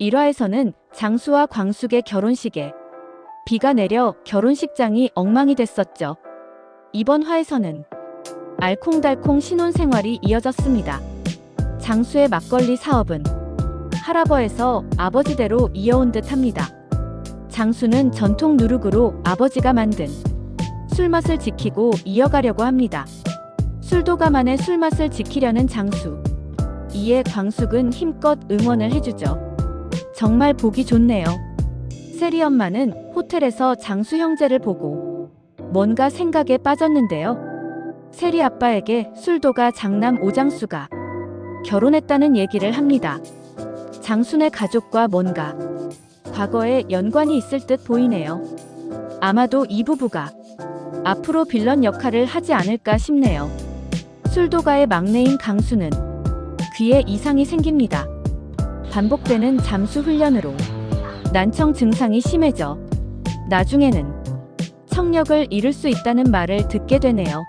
1화에서는 장수와 광숙의 결혼식에 비가 내려 결혼식장이 엉망이 됐었죠. 이번 화에서는 알콩달콩 신혼생활이 이어졌습니다. 장수의 막걸리 사업은 할아버에서 아버지대로 이어온 듯합니다. 장수는 전통 누룩으로 아버지가 만든 술맛을 지키고 이어가려고 합니다. 술도가만의 술맛을 지키려는 장수. 이에 광숙은 힘껏 응원을 해주죠. 정말 보기 좋네요. 세리 엄마는 호텔에서 장수 형제를 보고 뭔가 생각에 빠졌는데요. 세리 아빠에게 술도가 장남 오장수가 결혼했다는 얘기를 합니다. 장수네 가족과 뭔가 과거에 연관이 있을 듯 보이네요. 아마도 이 부부가 앞으로 빌런 역할을 하지 않을까 싶네요. 술도가의 막내인 강수는 귀에 이상이 생깁니다. 반복되는 잠수 훈련으로 난청 증상이 심해져 나중에는 청력을 잃을 수 있다는 말을 듣게 되네요.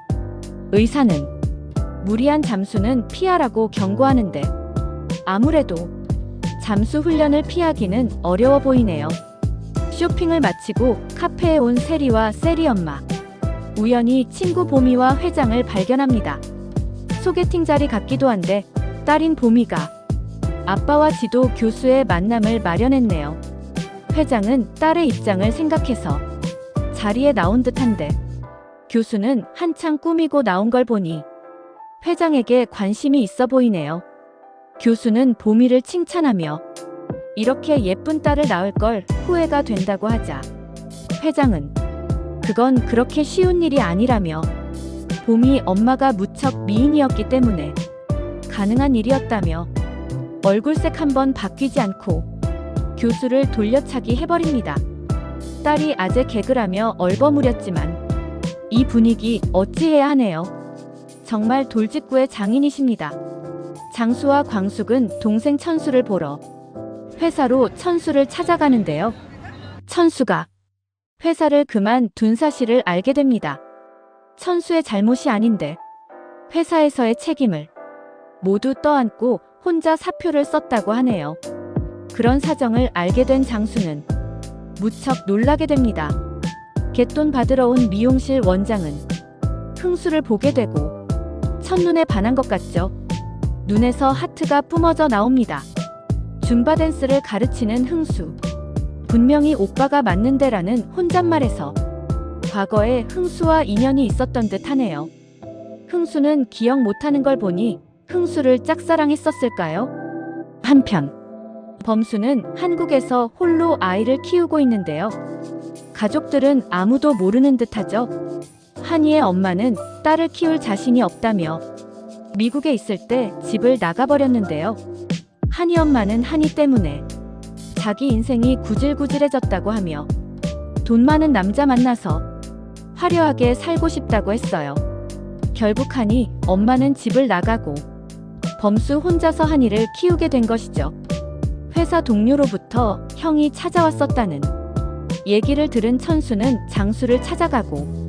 의사는 무리한 잠수는 피하라고 경고하는데 아무래도 잠수 훈련을 피하기는 어려워 보이네요. 쇼핑을 마치고 카페에 온 세리와 세리 엄마. 우연히 친구 보미와 회장을 발견합니다. 소개팅 자리 같기도 한데 딸인 보미가 아빠와 지도 교수의 만남을 마련했네요. 회장은 딸의 입장을 생각해서 자리에 나온 듯한데 교수는 한창 꾸미고 나온 걸 보니 회장에게 관심이 있어 보이네요. 교수는 보미를 칭찬하며 이렇게 예쁜 딸을 낳을 걸 후회가 된다고 하자 회장은 그건 그렇게 쉬운 일이 아니라며 보미 엄마가 무척 미인이었기 때문에 가능한 일이었다며 얼굴색 한번 바뀌지 않고 교수를 돌려차기 해버립니다. 딸이 아재 개그라며 얼버무렸지만 이 분위기 어찌해야 하네요. 정말 돌직구의 장인이십니다. 장수와 광숙은 동생 천수를 보러 회사로 천수를 찾아가는데요. 천수가 회사를 그만둔 사실을 알게 됩니다. 천수의 잘못이 아닌데 회사에서의 책임을 모두 떠안고 혼자 사표를 썼다고 하네요. 그런 사정을 알게 된 장수는 무척 놀라게 됩니다. 갯돈 받으러 온 미용실 원장은 흥수를 보게 되고 첫눈에 반한 것 같죠. 눈에서 하트가 뿜어져 나옵니다. 줌바 댄스를 가르치는 흥수. 분명히 오빠가 맞는데라는 혼잣말에서 과거에 흥수와 인연이 있었던 듯 하네요. 흥수는 기억 못하는 걸 보니 흥수를 짝사랑했었을까요? 한편 범수는 한국에서 홀로 아이를 키우고 있는데요. 가족들은 아무도 모르는 듯하죠. 한이의 엄마는 딸을 키울 자신이 없다며 미국에 있을 때 집을 나가버렸는데요. 한이 엄마는 한이 때문에 자기 인생이 구질구질해졌다고 하며 돈 많은 남자 만나서 화려하게 살고 싶다고 했어요. 결국 한이 엄마는 집을 나가고 범수 혼자서 한이를 키우게 된 것이죠. 회사 동료로부터 형이 찾아왔었다는 얘기를 들은 천수는 장수를 찾아가고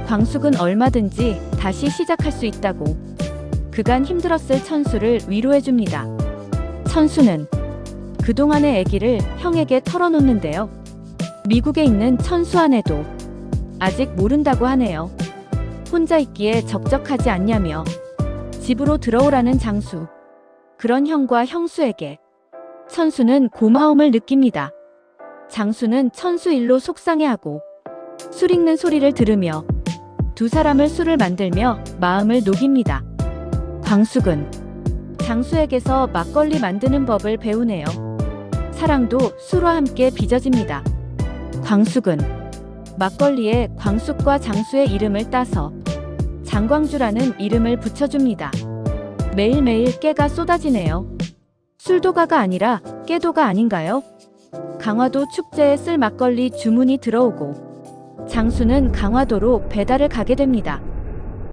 광숙은 얼마든지 다시 시작할 수 있다고 그간 힘들었을 천수를 위로해줍니다. 천수는 그동안의 얘기를 형에게 털어놓는데요. 미국에 있는 천수 아내도 아직 모른다고 하네요. 혼자 있기에 적적하지 않냐며 집으로 들어오라는 장수. 그런 형과 형수에게 천수는 고마움을 느낍니다. 장수는 천수 일로 속상해하고 술 읽는 소리를 들으며 두 사람을 술을 만들며 마음을 녹입니다. 광숙은 장수에게서 막걸리 만드는 법을 배우네요. 사랑도 술과 함께 빚어집니다. 광숙은 막걸리에 광숙과 장수의 이름을 따서 장광주라는 이름을 붙여줍니다. 매일매일 깨가 쏟아지네요. 술도가가 아니라 깨도가 아닌가요? 강화도 축제에 쓸 막걸리 주문이 들어오고 장수는 강화도로 배달을 가게 됩니다.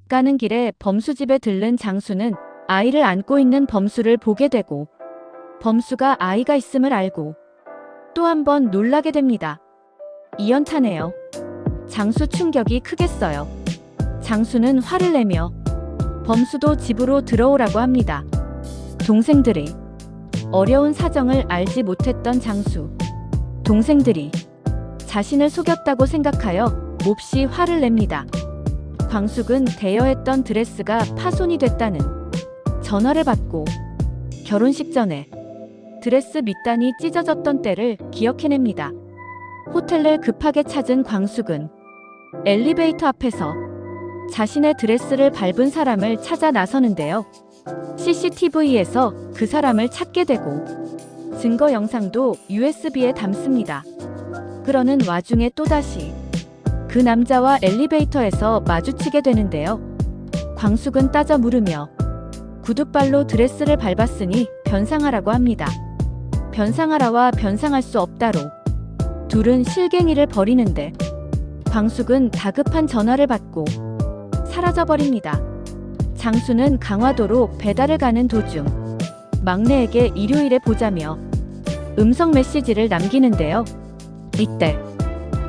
가는 길에 범수 집에 들른 장수는 아이를 안고 있는 범수를 보게 되고 범수가 아이가 있음을 알고 또 한 번 놀라게 됩니다. 이연타네요. 장수 충격이 크겠어요. 장수는 화를 내며 범수도 집으로 들어오라고 합니다. 동생들이 어려운 사정을 알지 못했던 장수. 동생들이 자신을 속였다고 생각하여 몹시 화를 냅니다. 광숙은 대여했던 드레스가 파손이 됐다는 전화를 받고 결혼식 전에 드레스 밑단이 찢어졌던 때를 기억해냅니다. 호텔을 급하게 찾은 광숙은 엘리베이터 앞에서 자신의 드레스를 밟은 사람을 찾아 나서는데요. CCTV에서 그 사람을 찾게 되고 증거 영상도 USB에 담습니다. 그러는 와중에 또다시 그 남자와 엘리베이터에서 마주치게 되는데요. 광숙은 따져 물으며 구둣발로 드레스를 밟았으니 변상하라고 합니다. 변상하라와 변상할 수 없다로 둘은 실갱이를 벌이는데 광숙은 다급한 전화를 받고 사라져버립니다. 장수는 강화도로 배달을 가는 도중 막내에게 일요일에 보자며 음성 메시지를 남기는데요. 이때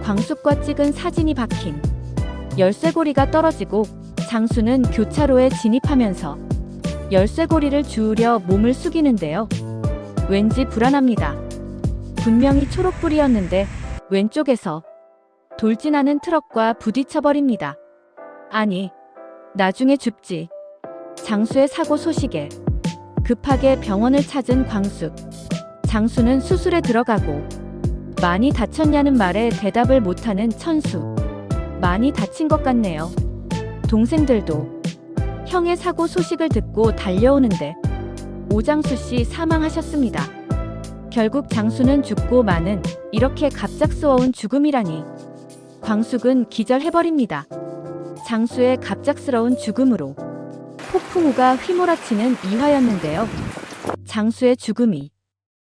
광숙과 찍은 사진이 박힌 열쇠고리가 떨어지고 장수는 교차로에 진입하면서 열쇠고리를 주우려 몸을 숙이는데요. 왠지 불안합니다. 분명히 초록불이었는데 왼쪽에서 돌진하는 트럭과 부딪혀버립니다. 아니, 나중에 줍지. 장수의 사고 소식에 급하게 병원을 찾은 광숙. 장수는 수술에 들어가고 많이 다쳤냐는 말에 대답을 못하는 천수. 많이 다친 것 같네요. 동생들도 형의 사고 소식을 듣고 달려오는데 오장수 씨 사망하셨습니다. 결국 장수는 죽고 마는 이렇게 갑작스러운 죽음이라니. 광숙은 기절해버립니다. 장수의 갑작스러운 죽음으로 폭풍우가 휘몰아치는 이화였는데요. 장수의 죽음이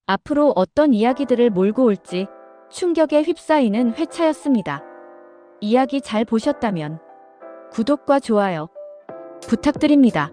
앞으로 어떤 이야기들을 몰고 올지 충격에 휩싸이는 회차였습니다. 이야기 잘 보셨다면 구독과 좋아요 부탁드립니다.